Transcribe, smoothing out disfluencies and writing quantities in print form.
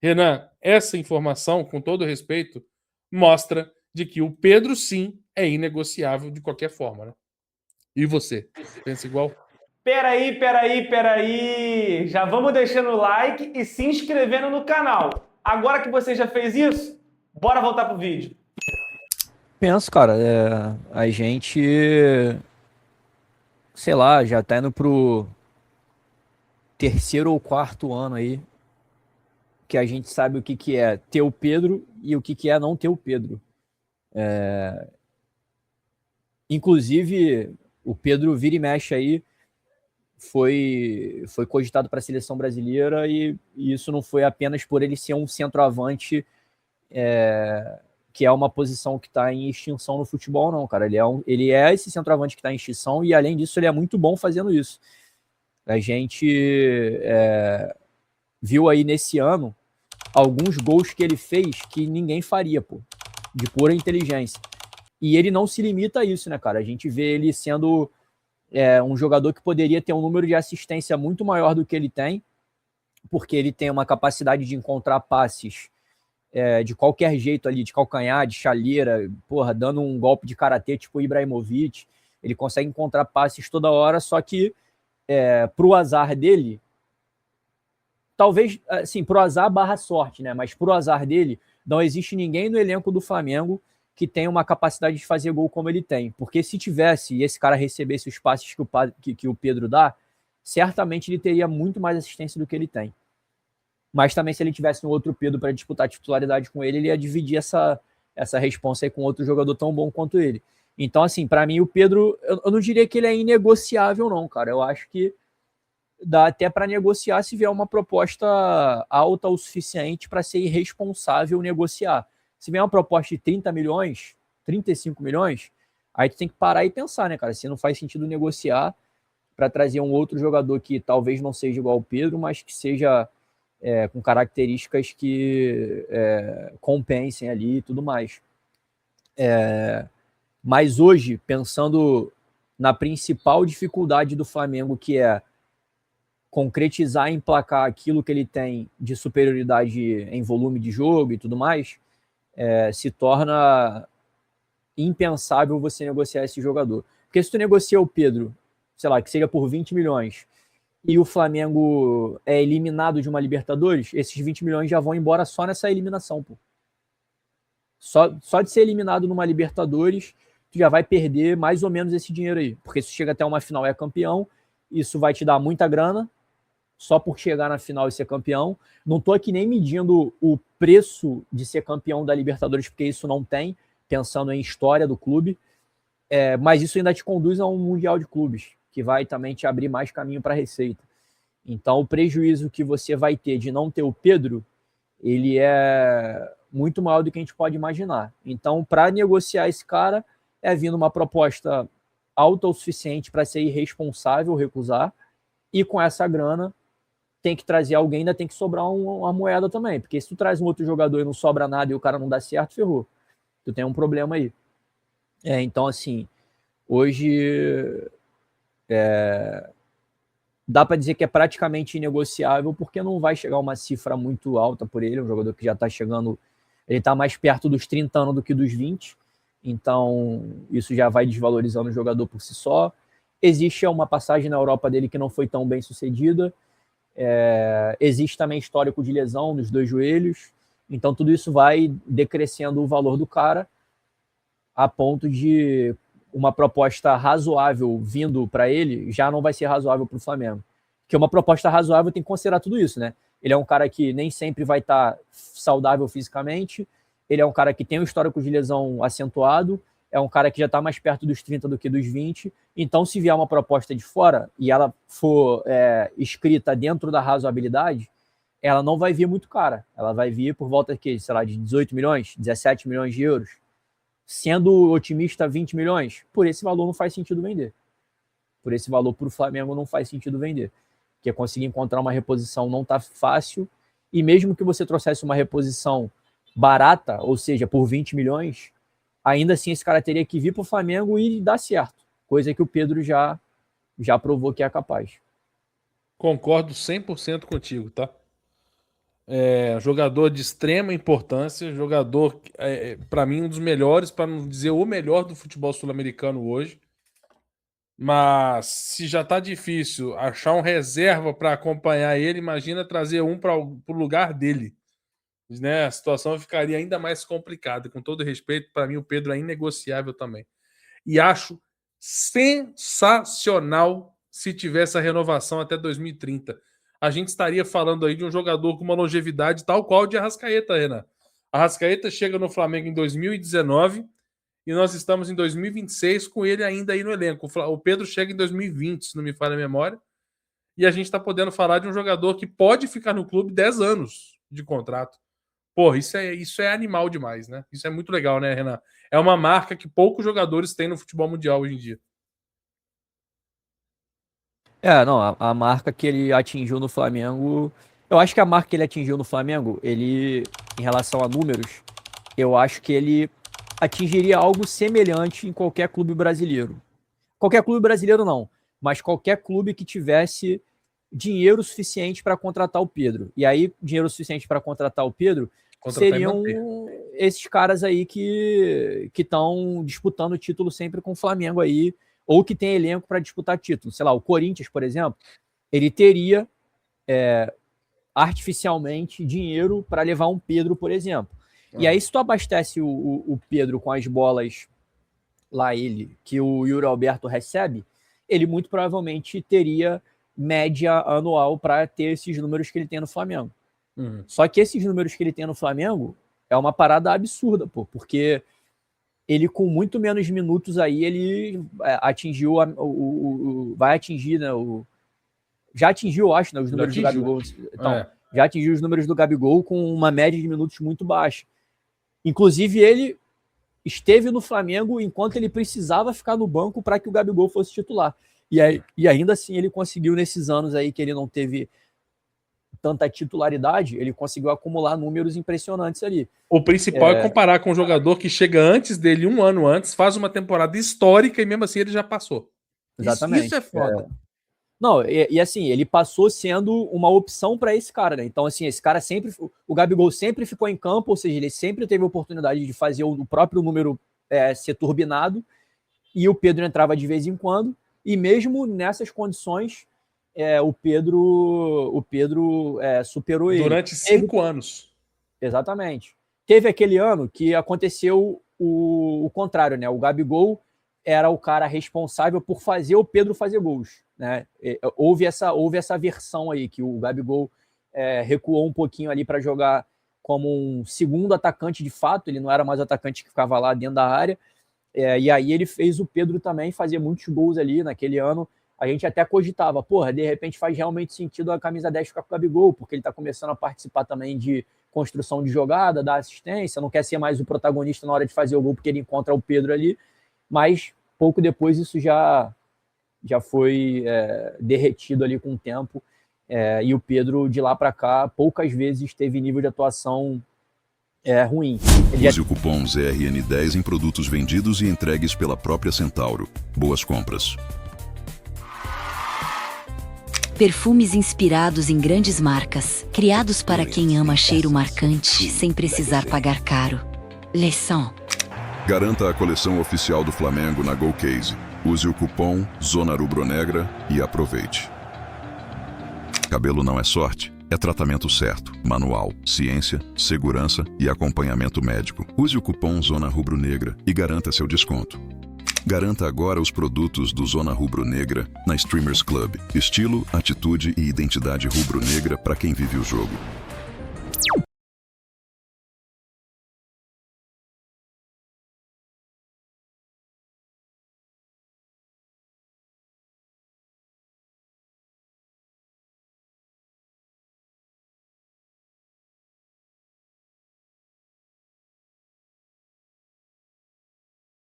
Renan, essa informação, com todo respeito, mostra de que o Pedro, sim, é inegociável de qualquer forma, né? E você? Pensa igual? Peraí. Já vamos deixando o like e se inscrevendo no canal. Agora que você já fez isso, bora voltar pro vídeo. Penso, cara, a gente, sei lá, já tá indo pro terceiro ou quarto ano aí que a gente sabe o que que é ter o Pedro e o que que é não ter o Pedro. Inclusive, o Pedro vira e mexe aí, foi cogitado para a seleção brasileira e isso não foi apenas por ele ser um centroavante, que é uma posição que está em extinção no futebol, não, cara. Ele é esse centroavante que está em extinção e, além disso, ele é muito bom fazendo isso. A gente viu aí nesse ano alguns gols que ele fez que ninguém faria, pô, de pura inteligência. E ele não se limita a isso, né, cara? A gente vê ele sendo um jogador que poderia ter um número de assistência muito maior do que ele tem, porque ele tem uma capacidade de encontrar passes de qualquer jeito ali, de calcanhar, de chaleira, porra, dando um golpe de karatê tipo o Ibrahimovic. Ele consegue encontrar passes toda hora, só que pro azar dele, talvez, assim, pro azar barra sorte, né? Mas pro azar dele, não existe ninguém no elenco do Flamengo que tenha uma capacidade de fazer gol como ele tem. Porque se tivesse e esse cara recebesse os passes que o Pedro dá, certamente ele teria muito mais assistência do que ele tem. Mas também, se ele tivesse um outro Pedro para disputar a titularidade com ele ia dividir essa responsa aí com outro jogador tão bom quanto ele. Então, assim, para mim, o Pedro, eu não diria que ele é inegociável, não, cara. Eu acho que dá até para negociar se vier uma proposta alta o suficiente para ser irresponsável negociar. Se vier uma proposta de 30 milhões, 35 milhões, aí tu tem que parar e pensar, né, cara? Se não faz sentido negociar para trazer um outro jogador que talvez não seja igual ao Pedro, mas que seja com características que compensem ali e tudo mais. Mas hoje, pensando na principal dificuldade do Flamengo, que é concretizar e emplacar aquilo que ele tem de superioridade em volume de jogo e tudo mais, se torna impensável você negociar esse jogador. Porque se tu negocia o Pedro, sei lá, que seja por 20 milhões, e o Flamengo é eliminado de uma Libertadores, esses 20 milhões já vão embora só nessa eliminação, pô. Só de ser eliminado numa Libertadores, tu já vai perder mais ou menos esse dinheiro aí. Porque se chega até uma final e é campeão, isso vai te dar muita grana, só por chegar na final e ser campeão. Não tô aqui nem medindo o preço de ser campeão da Libertadores, porque isso não tem, pensando em história do clube. Mas isso ainda te conduz a um Mundial de Clubes, que vai também te abrir mais caminho para a receita. Então, o prejuízo que você vai ter de não ter o Pedro, ele é muito maior do que a gente pode imaginar. Então, para negociar esse cara, vindo uma proposta alta o suficiente para ser irresponsável recusar, e com essa grana tem que trazer alguém, ainda tem que sobrar uma moeda também, porque se tu traz um outro jogador e não sobra nada e o cara não dá certo, ferrou. Tu tem um problema aí. Então, assim, hoje dá para dizer que é praticamente inegociável, porque não vai chegar uma cifra muito alta por ele, um jogador que já está chegando, ele está mais perto dos 30 anos do que dos 20, então isso já vai desvalorizando o jogador por si só. Existe uma passagem na Europa dele que não foi tão bem sucedida, existe também histórico de lesão nos dois joelhos, então tudo isso vai decrescendo o valor do cara, a ponto de uma proposta razoável vindo para ele já não vai ser razoável para o Flamengo. Porque uma proposta razoável tem que considerar tudo isso, né? Ele é um cara que nem sempre vai estar saudável fisicamente, ele é um cara que tem um histórico de lesão acentuado, é um cara que já está mais perto dos 30 do que dos 20, então se vier uma proposta de fora e ela for escrita dentro da razoabilidade, ela não vai vir muito cara, ela vai vir por volta de, sei lá, de 18 milhões, 17 milhões de euros. Sendo otimista 20 milhões, por esse valor não faz sentido vender. Por esse valor para o Flamengo não faz sentido vender. Porque conseguir encontrar uma reposição não está fácil, e mesmo que você trouxesse uma reposição barata, ou seja, por 20 milhões, ainda assim esse cara teria que vir para o Flamengo e dar certo, coisa que o Pedro já provou que é capaz. Concordo 100% contigo, tá? Jogador de extrema importância, jogador, para mim, um dos melhores, para não dizer o melhor do futebol sul-americano hoje. Mas se já tá difícil achar um reserva para acompanhar ele, imagina trazer um para o lugar dele. Né? A situação ficaria ainda mais complicada. Com todo respeito, para mim o Pedro é inegociável também. E acho sensacional se tivesse a renovação até 2030. A gente estaria falando aí de um jogador com uma longevidade tal qual de Arrascaeta, Renan. Arrascaeta chega no Flamengo em 2019 e nós estamos em 2026 com ele ainda aí no elenco. O Pedro chega em 2020, se não me falha a memória, e a gente está podendo falar de um jogador que pode ficar no clube 10 anos de contrato. Porra, isso é animal demais, né? Isso é muito legal, né, Renan? É uma marca que poucos jogadores têm no futebol mundial hoje em dia. Não, a marca que ele atingiu no Flamengo... Eu acho que a marca que ele atingiu no Flamengo, em relação a números, eu acho que ele atingiria algo semelhante em qualquer clube brasileiro. Qualquer clube brasileiro não, mas qualquer clube que tivesse dinheiro suficiente para contratar o Pedro. E aí, dinheiro suficiente para contratar o Pedro seriam esses caras aí que estão disputando o título sempre com o Flamengo aí, ou que tem elenco para disputar título. Sei lá, o Corinthians, por exemplo, ele teria artificialmente dinheiro para levar um Pedro, por exemplo. E aí, se tu abastece o Pedro com as bolas lá, que o Yuri Alberto recebe, ele muito provavelmente teria média anual para ter esses números que ele tem no Flamengo. Só que esses números que ele tem no Flamengo é uma parada absurda, pô, porque ele com muito menos minutos aí, ele atingiu vai atingir, né, já atingiu, eu acho, né, os números do Gabigol. Então, já atingiu os números do Gabigol com uma média de minutos muito baixa. Inclusive, ele esteve no Flamengo enquanto ele precisava ficar no banco para que o Gabigol fosse titular. E ainda assim, ele conseguiu, nesses anos aí que ele não teve tanta titularidade, ele conseguiu acumular números impressionantes ali. O principal é comparar com um jogador que chega antes dele, um ano antes, faz uma temporada histórica e mesmo assim ele já passou. Exatamente. Isso é foda. Não, e assim, ele passou sendo uma opção para esse cara, né? Então, assim, esse cara sempre... O Gabigol sempre ficou em campo, ou seja, ele sempre teve a oportunidade de fazer o próprio número ser turbinado, e o Pedro entrava de vez em quando, e mesmo nessas condições, o Pedro superou ele. Durante 5 anos. Exatamente. Teve aquele ano que aconteceu o contrário, né? O Gabigol era o cara responsável por fazer o Pedro fazer gols, né? Houve essa versão aí, que o Gabigol recuou um pouquinho ali para jogar como um segundo atacante de fato, ele não era mais o atacante que ficava lá dentro da área, e aí ele fez o Pedro também fazer muitos gols ali naquele ano. A gente até cogitava, porra, de repente faz realmente sentido a camisa 10 ficar com o Gabigol, porque ele tá começando a participar também de construção de jogada, dar assistência, não quer ser mais o protagonista na hora de fazer o gol, porque ele encontra o Pedro ali, mas pouco depois isso já foi derretido ali com o tempo, e o Pedro, de lá para cá, poucas vezes teve nível de atuação ruim. Use o cupom ZRN10 em produtos vendidos e entregues pela própria Centauro. Boas compras. Perfumes inspirados em grandes marcas, criados para quem ama cheiro marcante, sem precisar pagar caro. Les Sons. Garanta a coleção oficial do Flamengo na GoCase. Use o cupom Zona Rubro-Negra e aproveite. Cabelo não é sorte, é tratamento certo, manual, ciência, segurança e acompanhamento médico. Use o cupom Zona Rubro-Negra e garanta seu desconto. Garanta agora os produtos do Zona Rubro-Negra na Streamers Club. Estilo, atitude e identidade rubro-negra para quem vive o jogo.